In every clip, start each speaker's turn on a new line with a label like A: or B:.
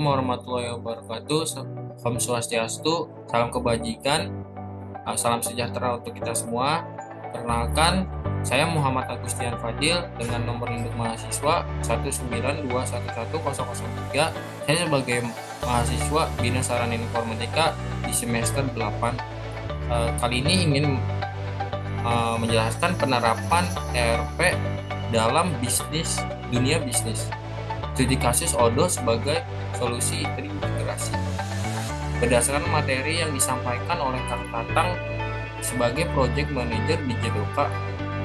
A: warahmatullahi wabarakatuh. Om Swastiastu, salam kebajikan, salam sejahtera untuk kita semua. Perkenalkan, saya Muhammad Agustian Fadil dengan nomor induk mahasiswa 192111003. Saya sebagai mahasiswa Bina Sarana Informatika di semester 8. Kali ini ingin menjelaskan penerapan ERP dalam dunia bisnis. Studi kasus Odo sebagai solusi terintegrasi. Berdasarkan materi yang disampaikan oleh Kak Tatang sebagai Project Manager di Jedoka,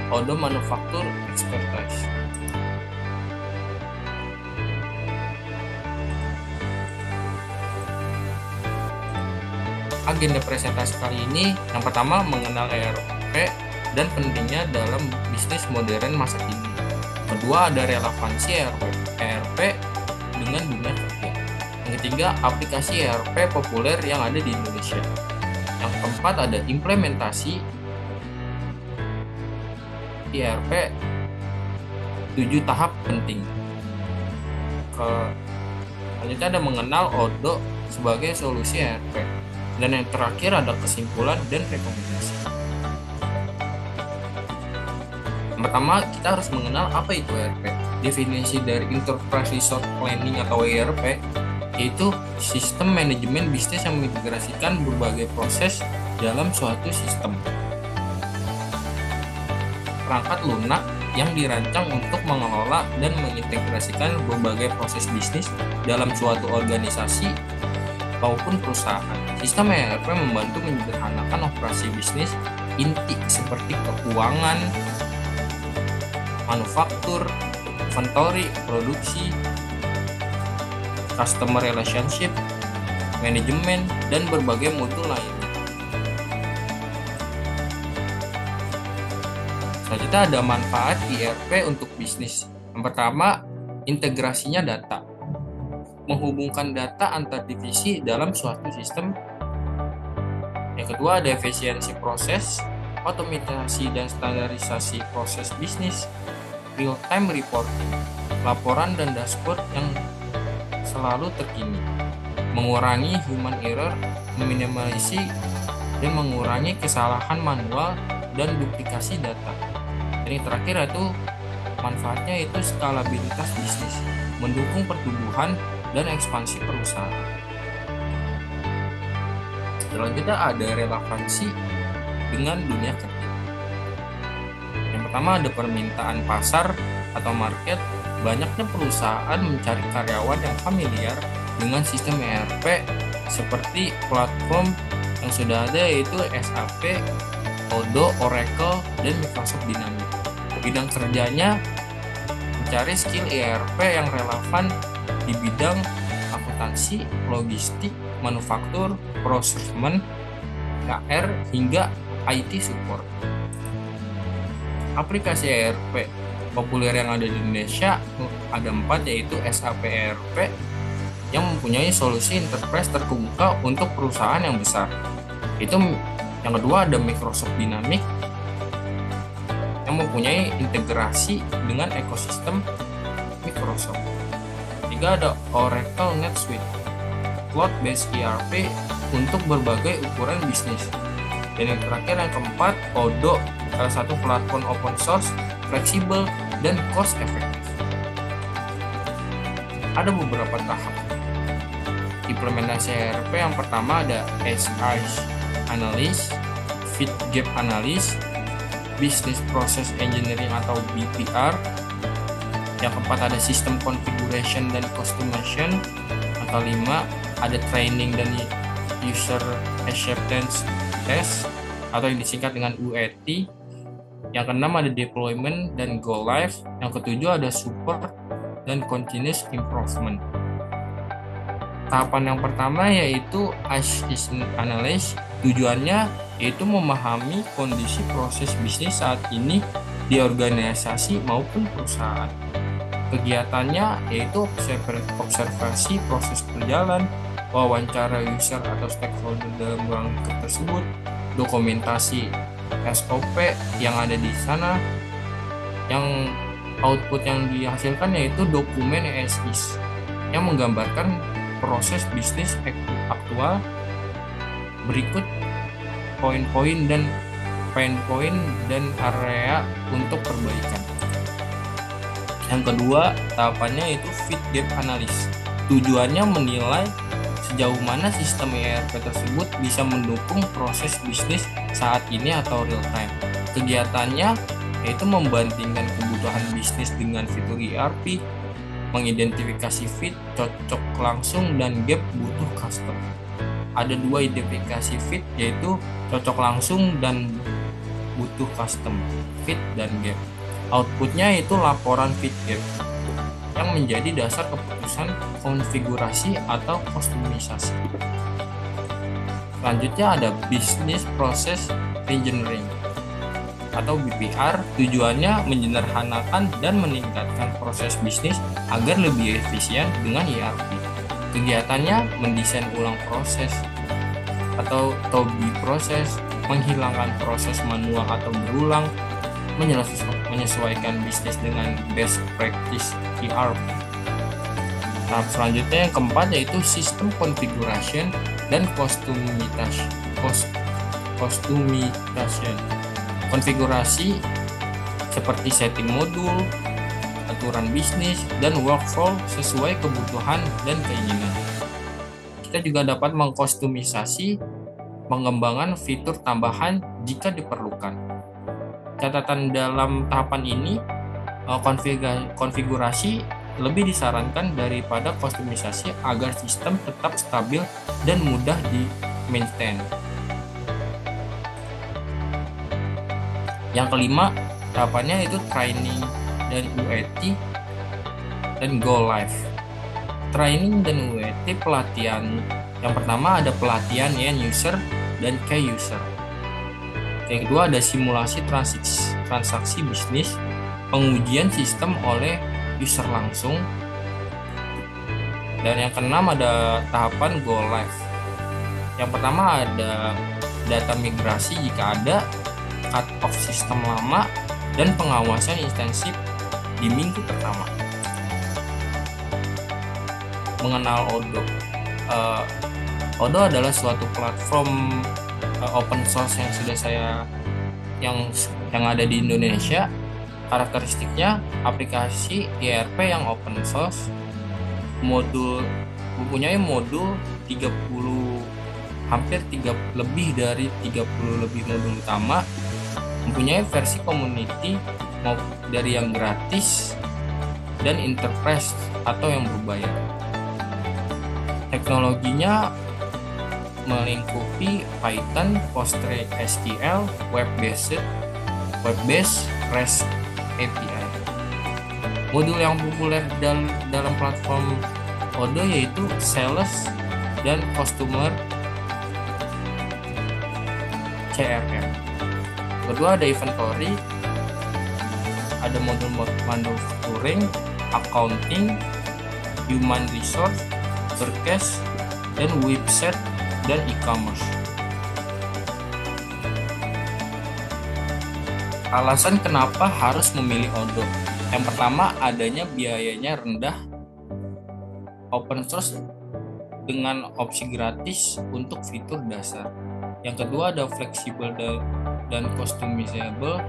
A: Odo Manufacture Expertise. Agenda presentasi kali ini yang pertama mengenal ERP dan pentingnya dalam bisnis modern masa kini. Kedua, ada relevansi ERP dengan dunia kerja. Yang ketiga, aplikasi ERP populer yang ada di Indonesia. Yang keempat, ada implementasi ERP 7 tahap penting. Selanjutnya ada mengenal Odo sebagai solusi ERP. Dan yang terakhir ada kesimpulan dan rekomendasi. Pertama, kita harus mengenal apa itu ERP. Definisi dari Enterprise Resource Planning atau ERP yaitu sistem manajemen bisnis yang mengintegrasikan berbagai proses dalam suatu sistem. Perangkat lunak yang dirancang untuk mengelola dan mengintegrasikan berbagai proses bisnis dalam suatu organisasi maupun perusahaan. Sistem ERP membantu menyederhanakan operasi bisnis inti seperti keuangan, manufaktur, inventory, produksi, customer relationship, manajemen, dan berbagai mutu lainnya. Selanjutnya ada manfaat ERP untuk bisnis. Yang pertama, integrasinya data. Menghubungkan data antar divisi dalam suatu sistem. Yang kedua, ada efisiensi proses, otomatisasi dan standarisasi proses bisnis, real-time reporting, laporan dan dashboard yang selalu terkini, mengurangi human error, meminimalisasi dan mengurangi kesalahan manual dan duplikasi data. Dan yang terakhir itu manfaatnya itu skalabilitas bisnis, mendukung pertumbuhan dan ekspansi perusahaan. Selanjutnya ada relevansi dengan dunia kerja. Yang pertama ada permintaan pasar atau market. Banyaknya perusahaan mencari karyawan yang familiar dengan sistem ERP seperti platform yang sudah ada yaitu SAP, Odoo, Oracle, dan Microsoft Dynamics. Bidang kerjanya mencari skill ERP yang relevan di bidang akuntansi, logistik, manufaktur, procurement, HR, hingga IT support. Aplikasi ERP populer yang ada di Indonesia ada 4, yaitu SAP ERP yang mempunyai solusi enterprise terbuka untuk perusahaan yang besar. Itu yang kedua ada Microsoft Dynamics yang mempunyai integrasi dengan ekosistem Microsoft. Tiga ada Oracle NetSuite, cloud-based ERP untuk berbagai ukuran bisnis. Dan yang terakhir yang keempat, Odoo, salah satu platform open source, fleksibel, dan cost efektif. Ada beberapa tahap implementasi ERP. Yang pertama ada SI Analysis, Fit Gap Analysis, Business Process Engineering atau BPR. Yang keempat ada System Configuration dan Customization. Yang kelima ada Training dan User Acceptance Test atau yang disingkat dengan UAT. Yang keenam ada Deployment dan Go Live. Yang ketujuh ada Support dan Continuous Improvement. Tahapan yang pertama yaitu as Analysis. Tujuannya yaitu memahami kondisi proses bisnis saat ini di organisasi maupun perusahaan. Kegiatannya yaitu observasi proses berjalan, wawancara user atau stakeholder dalam ruang lingkup tersebut, dokumentasi SOP yang ada di sana, yang output yang dihasilkan yaitu dokumen ESIS yang menggambarkan proses bisnis aktual. Berikut poin-poin dan area untuk perbaikan. Yang kedua, tahapannya itu fit gap analysis. Tujuannya menilai sejauh mana sistem ERP tersebut bisa mendukung proses bisnis saat ini atau real time. Kegiatannya yaitu membandingkan kebutuhan bisnis dengan fitur ERP, mengidentifikasi fit, cocok langsung, dan gap butuh custom. Ada 2 identifikasi fit, yaitu cocok langsung dan butuh custom, fit dan gap. Outputnya itu laporan fit gap yang menjadi dasar keputusan konfigurasi atau kustomisasi. Selanjutnya ada business process reengineering atau BPR. Tujuannya menyederhanakan dan meningkatkan proses bisnis agar lebih efisien dengan ERP. Kegiatannya mendesain ulang proses atau to-be proses, menghilangkan proses manual atau berulang, menyesuaikan bisnis dengan best practice ERP. Tahap selanjutnya yang keempat yaitu sistem configuration dan customization. Konfigurasi seperti setting modul, aturan bisnis, dan workflow sesuai kebutuhan dan keinginan. Kita juga dapat mengkostumisasi pengembangan fitur tambahan jika diperlukan. Catatan dalam tahapan ini, konfigurasi lebih disarankan daripada kostumisasi agar sistem tetap stabil dan mudah di-maintain. Yang kelima, tahapannya itu training dan UAT dan go live. Training dan UAT pelatihan. Yang pertama ada pelatihan end user dan key user. Yang kedua ada simulasi transaksi bisnis, pengujian sistem oleh user langsung. Dan yang keenam ada tahapan go live. Yang pertama ada data migrasi jika ada, cut off sistem lama, dan pengawasan intensif di minggu pertama. Mengenal Odoo. Odoo adalah suatu platform open source yang sudah yang ada di Indonesia. Karakteristiknya aplikasi ERP yang open source, mempunyai modul lebih dari 30 modul utama, mempunyai versi community dari yang gratis dan enterprise atau yang berbayar. Teknologinya melingkupi Python, PostgreSQL, web-based REST API. Modul yang populer dalam platform Odoo yaitu Sales dan Customer CRM. Kedua ada inventory, ada modul manufacturing, accounting, human resource, forecast, dan website dan e-commerce. Alasan kenapa harus memilih Odoo. Yang pertama, adanya biayanya rendah, open source dengan opsi gratis untuk fitur dasar. Yang kedua, ada fleksibel dan customizable,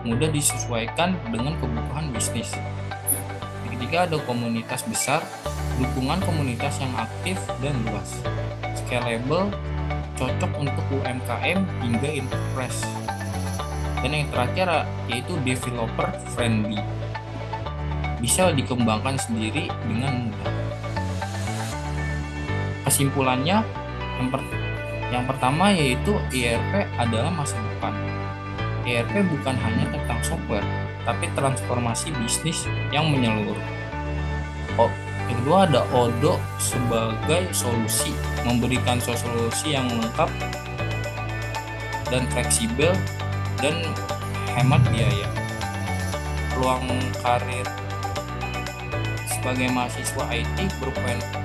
A: mudah disesuaikan dengan kebutuhan bisnis. Yang ketiga, ada komunitas besar, dukungan komunitas yang aktif dan luas. Scalable, cocok untuk UMKM hingga enterprise. Dan yang terakhir yaitu developer friendly, bisa dikembangkan sendiri dengan mudah. Kesimpulannya, yang pertama yaitu ERP adalah masa depan. ERP bukan hanya tentang software, tapi transformasi bisnis yang menyeluruh. Yang kedua ada Odoo sebagai solusi, memberikan solusi yang lengkap dan fleksibel dan hemat biaya. Peluang karir sebagai mahasiswa IT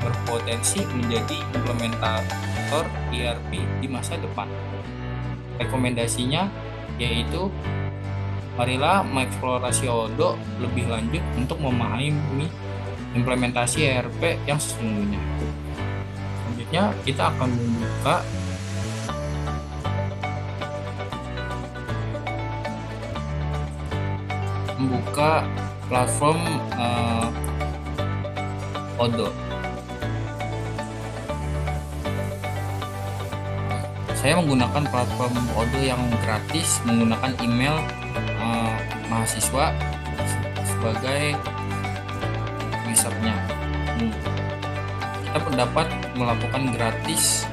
A: berpotensi menjadi implementator ERP di masa depan. Rekomendasinya yaitu marilah mengeksplorasi Odoo lebih lanjut untuk memahami implementasi ERP yang sesungguhnya. Selanjutnya kita akan membuka platform Odoo. Saya menggunakan platform Odoo yang gratis, menggunakan email mahasiswa sebagai usernya. Kita dapat melakukan gratis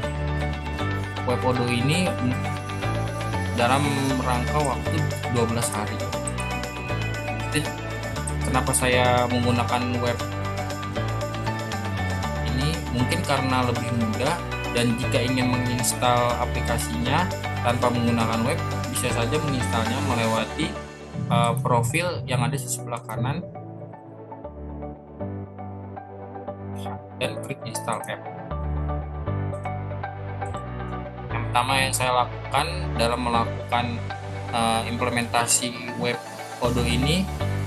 A: web Odoo ini dalam rangka waktu 12 hari. Jadi, kenapa saya menggunakan web ini? Mungkin karena lebih mudah, dan jika ingin menginstal aplikasinya tanpa menggunakan web, bisa saja menginstalnya melewati profil yang ada di sebelah kanan dan klik install app. Yang pertama yang saya lakukan dalam melakukan implementasi web Odoo ini,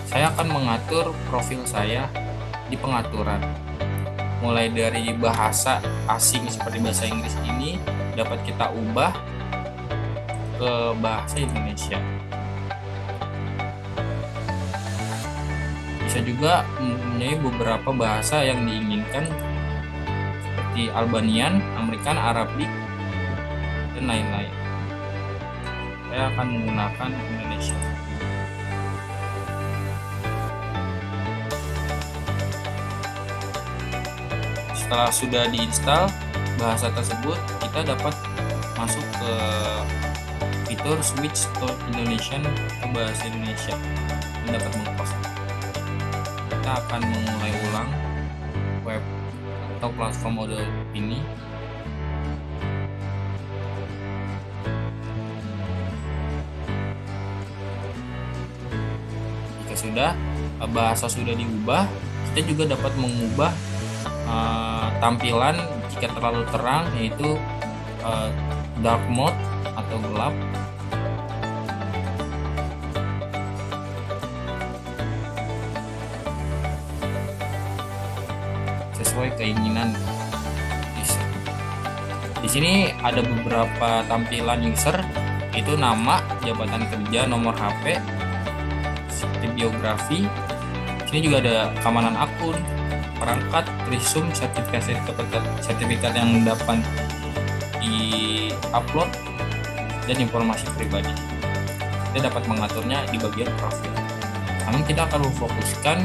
A: saya akan mengatur profil saya di pengaturan. Mulai dari bahasa asing seperti bahasa Inggris ini dapat kita ubah ke bahasa Indonesia. Bisa juga mempunyai beberapa bahasa yang diinginkan seperti Albanian, American, Arabic, dan lain-lain. Saya akan menggunakan Indonesia. Setelah sudah diinstal bahasa tersebut, kita dapat masuk ke fitur switch to Indonesian ke bahasa Indonesia dan dapat mengclose. Kita akan memulai ulang web atau platform Odoo ini. Jika sudah bahasa sudah diubah, kita juga dapat mengubah tampilan jika terlalu terang, yaitu dark mode atau gelap, sesuai keinginan user. Di sini ada beberapa tampilan user, yaitu nama, jabatan kerja, nomor HP, seperti biografi. Di sini juga ada keamanan akun, perangkat, resume, sertifikat yang dapat di-upload, dan informasi pribadi. Kita dapat mengaturnya di bagian profil. Namun kita akan memfokuskan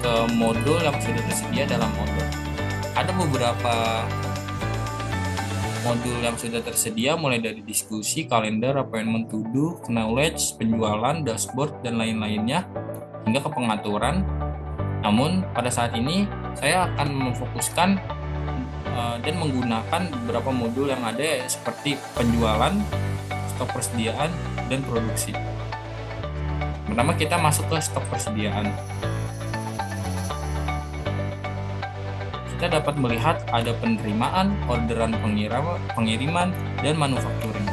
A: ke modul yang sudah tersedia dalam Odoo. Ada beberapa modul yang sudah tersedia, mulai dari diskusi, kalender, appointment to do, knowledge, penjualan, dashboard, dan lain-lainnya, hingga ke pengaturan. Namun pada saat ini saya akan memfokuskan dan menggunakan beberapa modul yang ada, seperti penjualan, stok persediaan, dan produksi. Pertama kita masuk ke stok persediaan. Kita dapat melihat ada penerimaan, orderan pengiriman, dan manufacturing.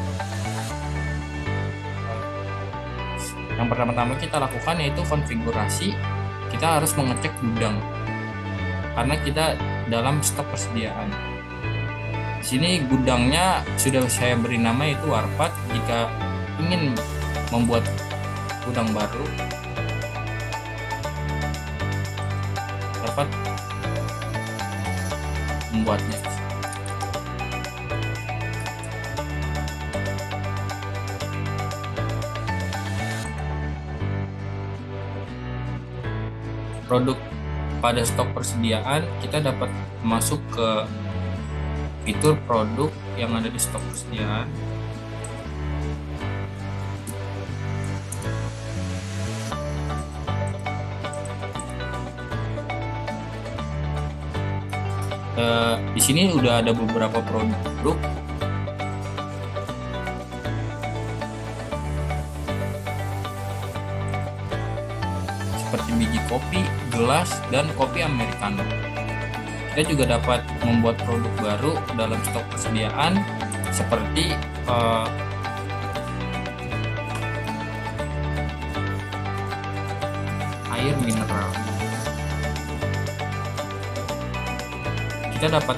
A: Yang pertama-tama kita lakukan yaitu konfigurasi. Kita harus mengecek gudang karena kita dalam stok persediaan. Di sini gudangnya sudah saya beri nama, yaitu Warpat. Jika ingin membuat gudang baru, dapat membuatnya. Produk pada stok persediaan, kita dapat masuk ke fitur produk yang ada di stok persediaan. Di sini udah ada beberapa produk. Seperti biji kopi, gelas, dan kopi americano. Kita juga dapat membuat produk baru dalam stok persediaan, seperti air mineral. kita dapat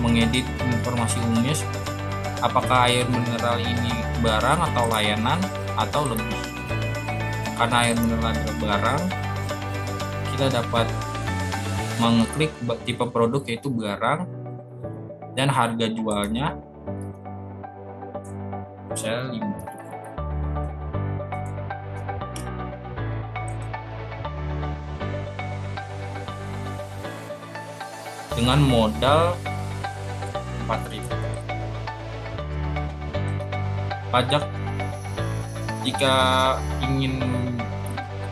A: mengedit informasi umumnya, apakah air mineral ini barang atau layanan atau lebih. Karena air mineral adalah barang, kita dapat mengeklik tipe produk yaitu barang dan harga jualnya saya 5. Dengan modal 4.000. Pajak, jika ingin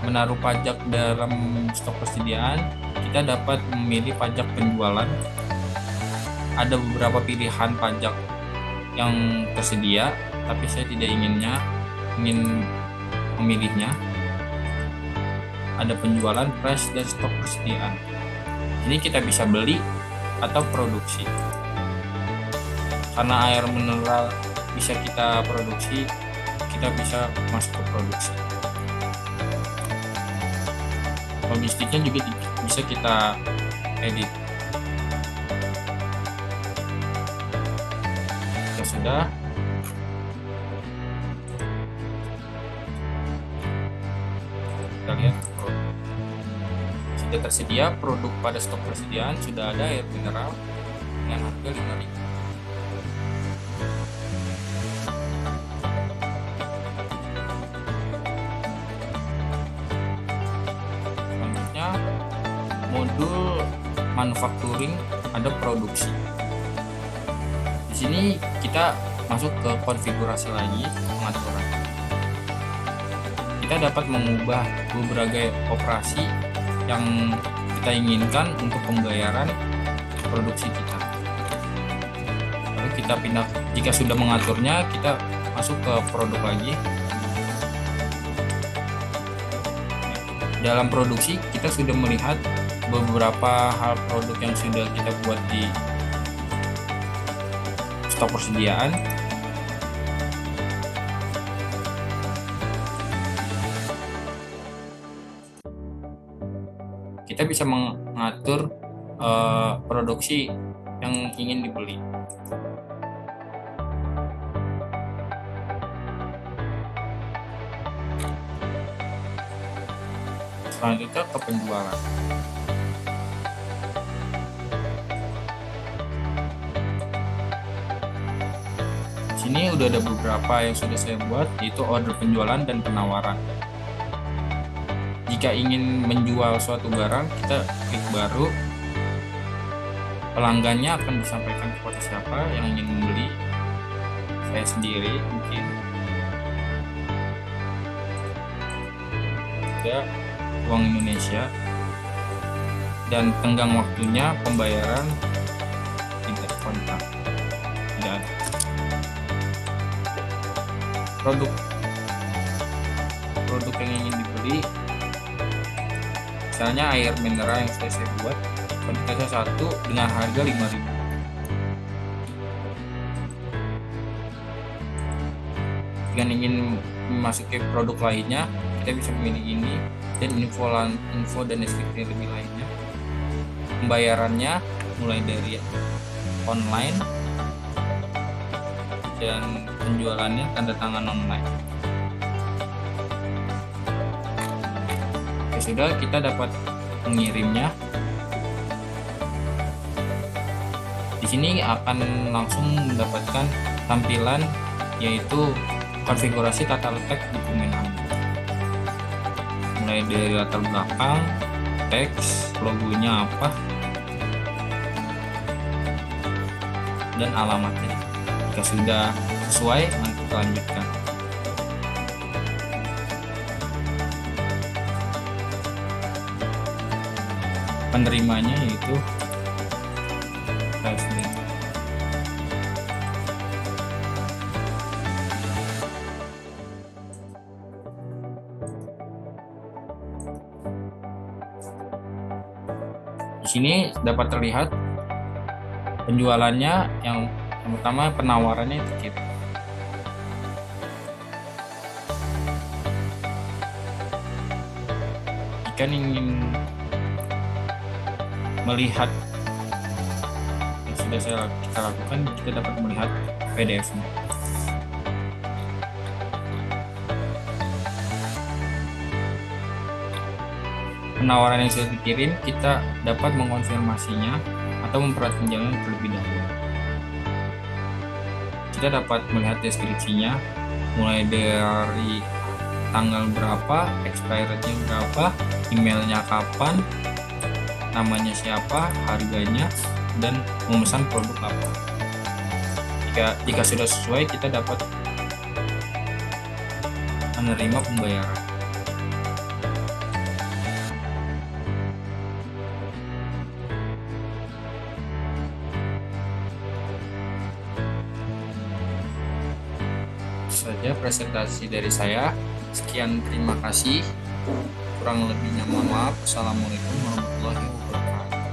A: menaruh pajak dalam stok persediaan, kita dapat memilih pajak penjualan. Ada beberapa pilihan pajak yang tersedia, tapi saya tidak ingin memilihnya. Ada penjualan, price, dan stok persediaan. Ini kita bisa beli atau produksi. Karena air mineral bisa kita produksi, kita bisa masuk ke produksi. Logistiknya juga bisa kita edit. Ya sudah. Kita lihat sudah tersedia produk pada stok persediaan, sudah ada air mineral dengan harga 5.000. Selanjutnya modul manufacturing, ada produksi. Di sini kita masuk ke konfigurasi lagi, pengaturan. Kita dapat mengubah beberapa operasi yang kita inginkan untuk pembayaran produksi kita. Lalu kita pindah, jika sudah mengaturnya, kita masuk ke produk lagi. Dalam produksi kita sudah melihat beberapa hal produk yang sudah kita buat di stok persediaan. Kita bisa mengatur produksi yang ingin dibeli. Selanjutnya ke penjualan. Di sini udah ada beberapa yang sudah saya buat, yaitu order penjualan dan penawaran. Jika ingin menjual suatu barang, kita klik baru. Pelanggannya akan disampaikan kepada siapa yang ingin membeli. Saya sendiri mungkin. Juga uang Indonesia. Dan tenggang waktunya pembayaran tidak kontak. Tidak ada. Produk yang ingin dibeli, misalnya air mineral yang saya buat, kuantitasnya 1 dengan harga 5.000. Jika ingin memasuki produk lainnya, kita bisa memilih ini dan info dan deskripsi lebih lainnya. Pembayarannya mulai dari online dan penjualannya tanda tangan online. Sudah, kita dapat mengirimnya. Di sini akan langsung mendapatkan tampilan, yaitu konfigurasi tata letak dokumen Anda. Mulai dari latar belakang, teks, logonya apa, dan alamatnya. Jika sudah sesuai, mari kita lanjutkan. Penerimanya yaitu saya sendiri. Di sini dapat terlihat penjualannya. Yang pertama, penawarannya itu jika ingin melihat sudah kita lakukan, kita dapat melihat PDF-nya. Penawaran yang sudah dikirim, kita dapat mengonfirmasinya atau memperhatikannya terlebih dahulu. Kita dapat melihat deskripsinya, mulai dari tanggal berapa, expirednya berapa, emailnya kapan, namanya siapa, harganya, dan memesan produk apa. Jika sudah sesuai, kita dapat menerima pembayaran. Saja presentasi dari saya. Sekian, terima kasih. Kurang lebihnya mohon maaf. Assalamualaikum warahmatullahi wabarakatuh.